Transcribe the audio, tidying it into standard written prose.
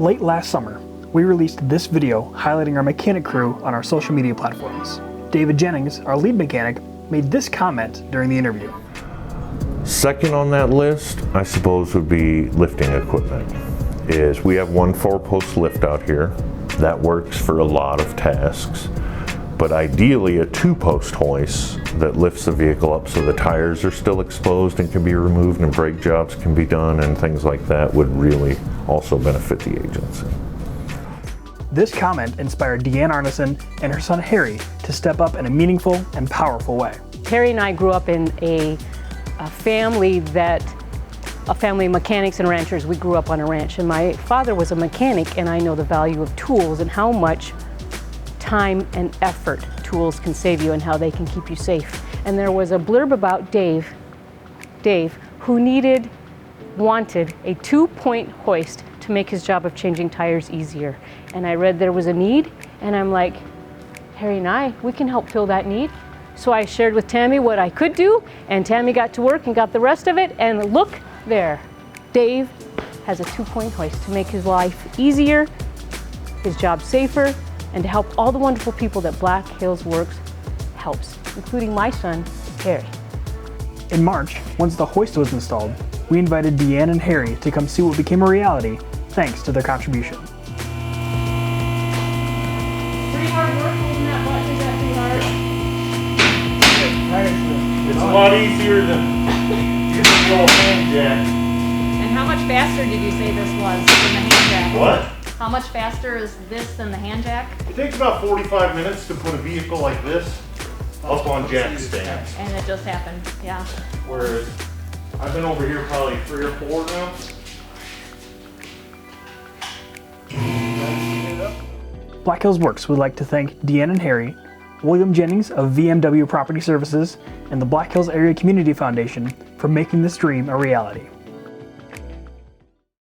Late last summer, we released this video highlighting our mechanic crew on our social media platforms. David Jennings, our lead mechanic, made this comment during the interview. Second on that list, I suppose, would be lifting equipment. We have one 4-post lift out here that works for a lot of tasks, but ideally a 2-post hoist that lifts the vehicle up so the tires are still exposed and can be removed and brake jobs can be done and things like that would really also benefit the agency. This comment inspired Deann Arneson and her son Harry to step up in a meaningful and powerful way. Harry and I grew up in a family of mechanics and ranchers. We grew up on a ranch, and my father was a mechanic, and I know the value of tools and how much time and effort tools can save you and how they can keep you safe. And there was a blurb about Dave, who wanted a 2-point hoist to make his job of changing tires easier. And I read there was a need, and I'm like, Harry and I, we can help fill that need. So I shared with Tammy what I could do, and Tammy got to work and got the rest of it, and look there. Dave has a 2-point hoist to make his life easier, his job safer, and to help all the wonderful people that Black Hills Works helps, including my son, Harry. In March, once the hoist was installed, we invited Deann and Harry to come see what became a reality thanks to their contribution. Pretty hard work holding that button, is that too hard? It's a lot easier than using the old hand jack. And how much faster did you say this was than the hand jack? What? How much faster is this than the hand jack? It takes about 45 minutes to put a vehicle like this up on jack stands. And it just happened, yeah. Whereas I've been over here probably 3 or 4 now. Black Hills Works would like to thank Deann and Harry, William Jennings of VMW Property Services, and the Black Hills Area Community Foundation for making this dream a reality.